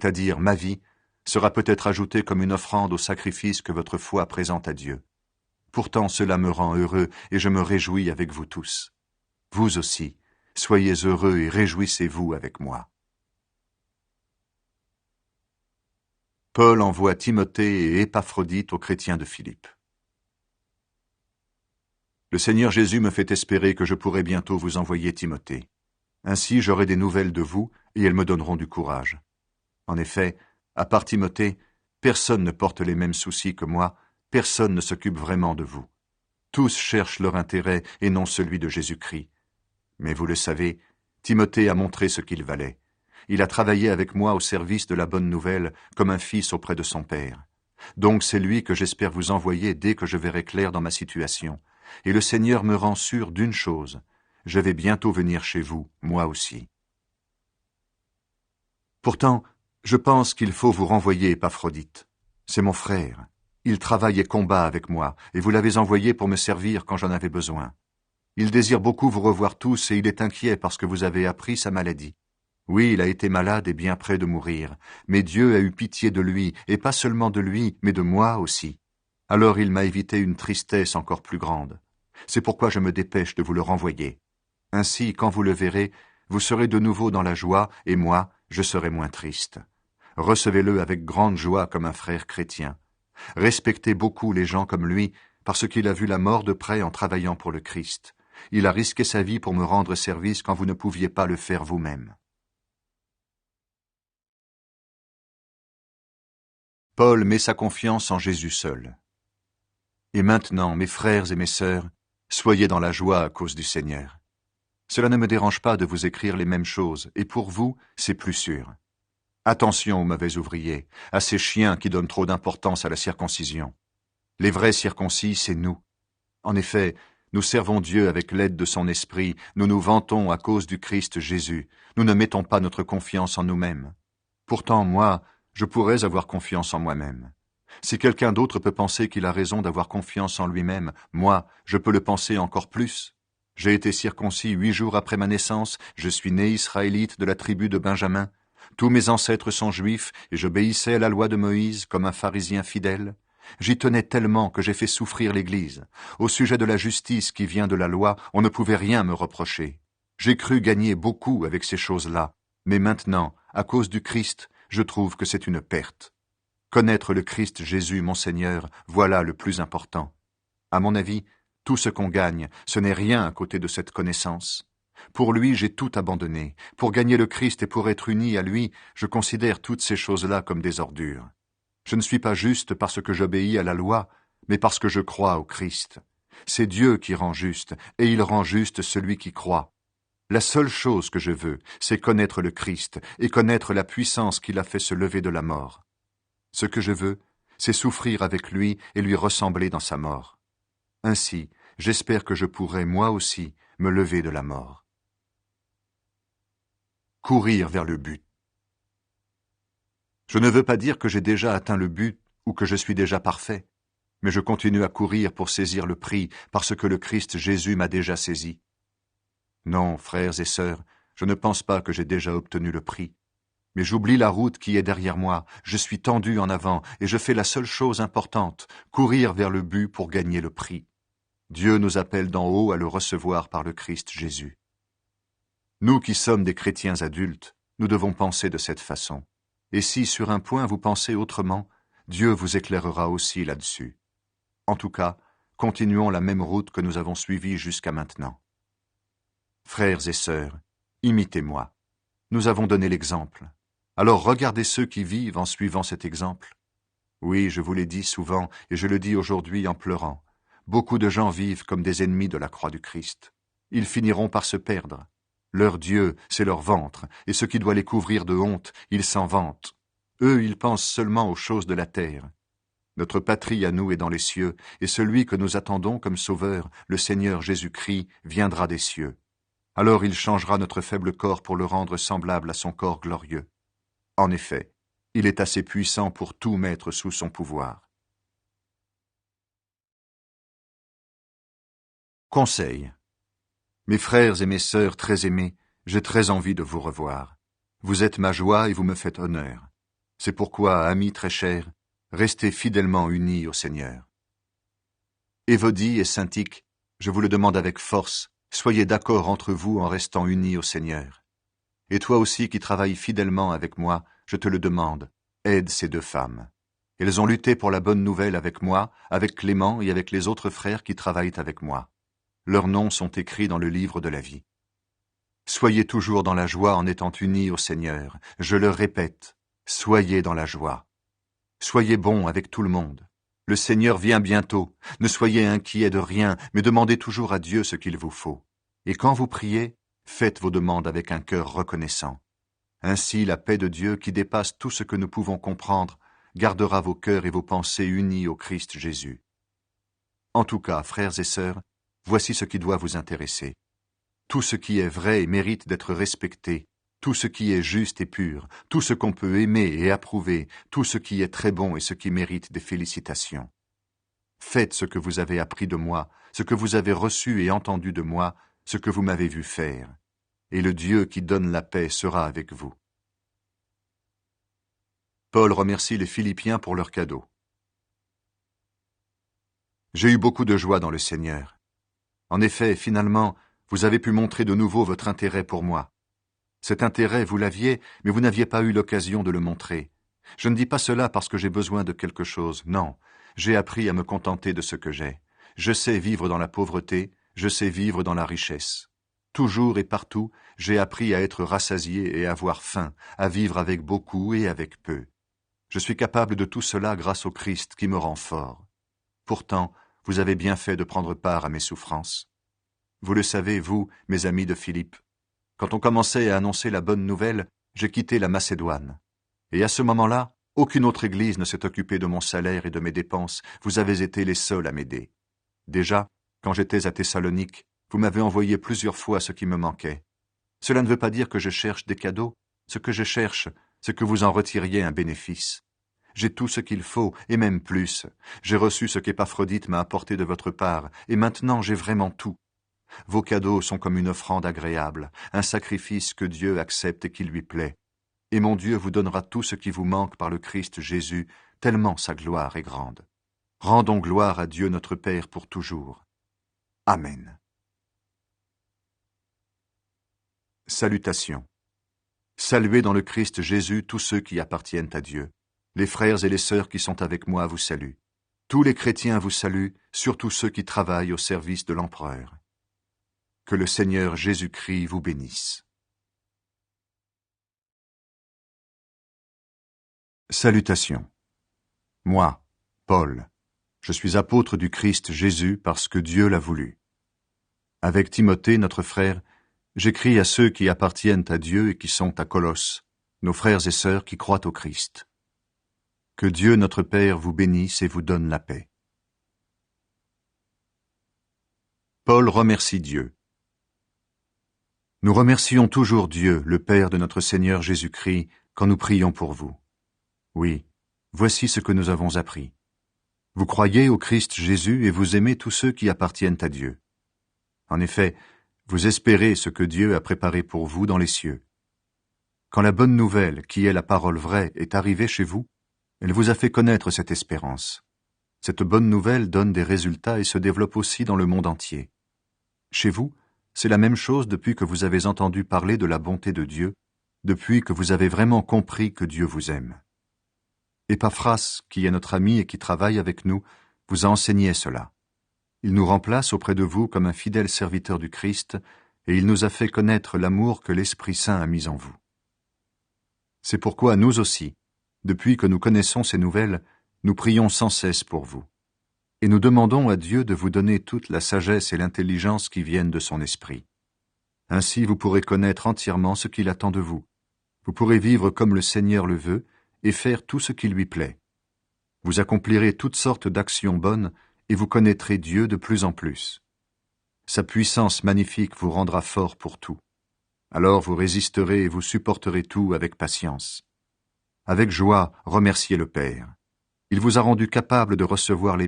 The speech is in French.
c'est-à-dire ma vie, sera peut-être ajoutée comme une offrande au sacrifice que votre foi présente à Dieu. Pourtant cela me rend heureux et je me réjouis avec vous tous. Vous aussi, soyez heureux et réjouissez-vous avec moi. Paul envoie Timothée et Épaphrodite aux chrétiens de Philippe. Le Seigneur Jésus me fait espérer que je pourrai bientôt vous envoyer Timothée. Ainsi j'aurai des nouvelles de vous et elles me donneront du courage. En effet, à part Timothée, personne ne porte les mêmes soucis que moi, personne ne s'occupe vraiment de vous. Tous cherchent leur intérêt et non celui de Jésus-Christ. Mais vous le savez, Timothée a montré ce qu'il valait. Il a travaillé avec moi au service de la bonne nouvelle, comme un fils auprès de son père. Donc c'est lui que j'espère vous envoyer dès que je verrai clair dans ma situation. Et le Seigneur me rend sûr d'une chose, je vais bientôt venir chez vous, moi aussi. Pourtant, je pense qu'il faut vous renvoyer Épaphrodite. C'est mon frère. Il travaille et combat avec moi, et vous l'avez envoyé pour me servir quand j'en avais besoin. Il désire beaucoup vous revoir tous et il est inquiet parce que vous avez appris sa maladie. Oui, il a été malade et bien près de mourir, mais Dieu a eu pitié de lui, et pas seulement de lui, mais de moi aussi. Alors il m'a évité une tristesse encore plus grande. C'est pourquoi je me dépêche de vous le renvoyer. Ainsi, quand vous le verrez, vous serez de nouveau dans la joie, et moi, je serai moins triste. Recevez-le avec grande joie comme un frère chrétien. Respectez beaucoup les gens comme lui, parce qu'il a vu la mort de près en travaillant pour le Christ. Il a risqué sa vie pour me rendre service quand vous ne pouviez pas le faire vous-même. Paul met sa confiance en Jésus seul. Et maintenant, mes frères et mes sœurs, soyez dans la joie à cause du Seigneur. Cela ne me dérange pas de vous écrire les mêmes choses, et pour vous, c'est plus sûr. Attention aux mauvais ouvriers, à ces chiens qui donnent trop d'importance à la circoncision. Les vrais circoncis, c'est nous. En effet, nous servons Dieu avec l'aide de son esprit, nous nous vantons à cause du Christ Jésus, nous ne mettons pas notre confiance en nous-mêmes. Pourtant, moi, je pourrais avoir confiance en moi-même. Si quelqu'un d'autre peut penser qu'il a raison d'avoir confiance en lui-même, moi, je peux le penser encore plus. J'ai été circoncis 8 jours après ma naissance, je suis né israélite de la tribu de Benjamin. Tous mes ancêtres sont juifs et j'obéissais à la loi de Moïse comme un pharisien fidèle. J'y tenais tellement que j'ai fait souffrir l'Église. Au sujet de la justice qui vient de la loi, on ne pouvait rien me reprocher. J'ai cru gagner beaucoup avec ces choses-là, mais maintenant, à cause du Christ, je trouve que c'est une perte. Connaître le Christ Jésus, mon Seigneur, voilà le plus important. À mon avis, tout ce qu'on gagne, ce n'est rien à côté de cette connaissance. Pour lui, j'ai tout abandonné. Pour gagner le Christ et pour être uni à lui, je considère toutes ces choses-là comme des ordures. Je ne suis pas juste parce que j'obéis à la loi, mais parce que je crois au Christ. C'est Dieu qui rend juste, et il rend juste celui qui croit. La seule chose que je veux, c'est connaître le Christ et connaître la puissance qu'il a fait se lever de la mort. Ce que je veux, c'est souffrir avec lui et lui ressembler dans sa mort. Ainsi, j'espère que je pourrai, moi aussi, me lever de la mort. Courir vers le but. Je ne veux pas dire que j'ai déjà atteint le but ou que je suis déjà parfait, mais je continue à courir pour saisir le prix parce que le Christ Jésus m'a déjà saisi. Non, frères et sœurs, je ne pense pas que j'ai déjà obtenu le prix. Mais j'oublie la route qui est derrière moi, je suis tendu en avant et je fais la seule chose importante, courir vers le but pour gagner le prix. Dieu nous appelle d'en haut à le recevoir par le Christ Jésus. Nous qui sommes des chrétiens adultes, nous devons penser de cette façon. Et si sur un point vous pensez autrement, Dieu vous éclairera aussi là-dessus. En tout cas, continuons la même route que nous avons suivie jusqu'à maintenant. Frères et sœurs, imitez-moi. Nous avons donné l'exemple. Alors regardez ceux qui vivent en suivant cet exemple. Oui, je vous l'ai dit souvent, et je le dis aujourd'hui en pleurant. Beaucoup de gens vivent comme des ennemis de la croix du Christ. Ils finiront par se perdre. Leur Dieu, c'est leur ventre, et ce qui doit les couvrir de honte, ils s'en vantent. Eux, ils pensent seulement aux choses de la terre. Notre patrie à nous est dans les cieux, et celui que nous attendons comme sauveur, le Seigneur Jésus-Christ, viendra des cieux. Alors il changera notre faible corps pour le rendre semblable à son corps glorieux. En effet, il est assez puissant pour tout mettre sous son pouvoir. Conseil. Mes frères et mes sœurs très aimés, j'ai très envie de vous revoir. Vous êtes ma joie et vous me faites honneur. C'est pourquoi, amis très chers, restez fidèlement unis au Seigneur. Évodie et Syntyche, je vous le demande avec force, soyez d'accord entre vous en restant unis au Seigneur. Et toi aussi qui travailles fidèlement avec moi, je te le demande, aide ces deux femmes. Elles ont lutté pour la bonne nouvelle avec moi, avec Clément et avec les autres frères qui travaillent avec moi. Leurs noms sont écrits dans le livre de la vie. Soyez toujours dans la joie en étant unis au Seigneur. Je le répète, soyez dans la joie. Soyez bons avec tout le monde. Le Seigneur vient bientôt. Ne soyez inquiets de rien, mais demandez toujours à Dieu ce qu'il vous faut. Et quand vous priez, faites vos demandes avec un cœur reconnaissant. Ainsi, la paix de Dieu, qui dépasse tout ce que nous pouvons comprendre, gardera vos cœurs et vos pensées unis au Christ Jésus. En tout cas, frères et sœurs, voici ce qui doit vous intéresser. Tout ce qui est vrai et mérite d'être respecté, tout ce qui est juste et pur, tout ce qu'on peut aimer et approuver, tout ce qui est très bon et ce qui mérite des félicitations. Faites ce que vous avez appris de moi, ce que vous avez reçu et entendu de moi, ce que vous m'avez vu faire. Et le Dieu qui donne la paix sera avec vous. Paul remercie les Philippiens pour leur cadeau. J'ai eu beaucoup de joie dans le Seigneur. En effet, finalement, vous avez pu montrer de nouveau votre intérêt pour moi. Cet intérêt, vous l'aviez, mais vous n'aviez pas eu l'occasion de le montrer. Je ne dis pas cela parce que j'ai besoin de quelque chose, non. J'ai appris à me contenter de ce que j'ai. Je sais vivre dans la pauvreté, je sais vivre dans la richesse. Toujours et partout, j'ai appris à être rassasié et à avoir faim, à vivre avec beaucoup et avec peu. Je suis capable de tout cela grâce au Christ qui me rend fort. Pourtant, vous avez bien fait de prendre part à mes souffrances. Vous le savez, vous, mes amis de Philippe, quand on commençait à annoncer la bonne nouvelle, j'ai quitté la Macédoine. Et à ce moment-là, aucune autre église ne s'est occupée de mon salaire et de mes dépenses. Vous avez été les seuls à m'aider. Déjà, quand j'étais à Thessalonique, vous m'avez envoyé plusieurs fois ce qui me manquait. Cela ne veut pas dire que je cherche des cadeaux. Ce que je cherche, c'est que vous en retiriez un bénéfice. J'ai tout ce qu'il faut, et même plus. J'ai reçu ce qu'Épaphrodite m'a apporté de votre part, et maintenant j'ai vraiment tout. Vos cadeaux sont comme une offrande agréable, un sacrifice que Dieu accepte et qui lui plaît. Et mon Dieu vous donnera tout ce qui vous manque par le Christ Jésus, tellement sa gloire est grande. Rendons gloire à Dieu notre Père pour toujours. Amen. Salutations. Saluez dans le Christ Jésus tous ceux qui appartiennent à Dieu. Les frères et les sœurs qui sont avec moi vous saluent. Tous les chrétiens vous saluent, surtout ceux qui travaillent au service de l'empereur. Que le Seigneur Jésus-Christ vous bénisse. Salutations. Moi, Paul, je suis apôtre du Christ Jésus parce que Dieu l'a voulu. Avec Timothée, notre frère, j'écris à ceux qui appartiennent à Dieu et qui sont à Colosse, nos frères et sœurs qui croient au Christ. Que Dieu notre Père vous bénisse et vous donne la paix. Paul remercie Dieu. Nous remercions toujours Dieu, le Père de notre Seigneur Jésus-Christ, quand nous prions pour vous. Oui, voici ce que nous avons appris. Vous croyez au Christ Jésus et vous aimez tous ceux qui appartiennent à Dieu. En effet, vous espérez ce que Dieu a préparé pour vous dans les cieux. Quand la bonne nouvelle, qui est la parole vraie, est arrivée chez vous, elle vous a fait connaître cette espérance. Cette bonne nouvelle donne des résultats et se développe aussi dans le monde entier. Chez vous, c'est la même chose depuis que vous avez entendu parler de la bonté de Dieu, depuis que vous avez vraiment compris que Dieu vous aime. Épaphras, qui est notre ami et qui travaille avec nous, vous a enseigné cela. Il nous remplace auprès de vous comme un fidèle serviteur du Christ, et il nous a fait connaître l'amour que l'Esprit Saint a mis en vous. C'est pourquoi nous aussi, depuis que nous connaissons ces nouvelles, nous prions sans cesse pour vous. Et nous demandons à Dieu de vous donner toute la sagesse et l'intelligence qui viennent de son esprit. Ainsi vous pourrez connaître entièrement ce qu'il attend de vous. Vous pourrez vivre comme le Seigneur le veut et faire tout ce qui lui plaît. Vous accomplirez toutes sortes d'actions bonnes et vous connaîtrez Dieu de plus en plus. Sa puissance magnifique vous rendra fort pour tout. Alors vous résisterez et vous supporterez tout avec patience. Avec joie, remerciez le Père. Il vous a rendu capable de recevoir les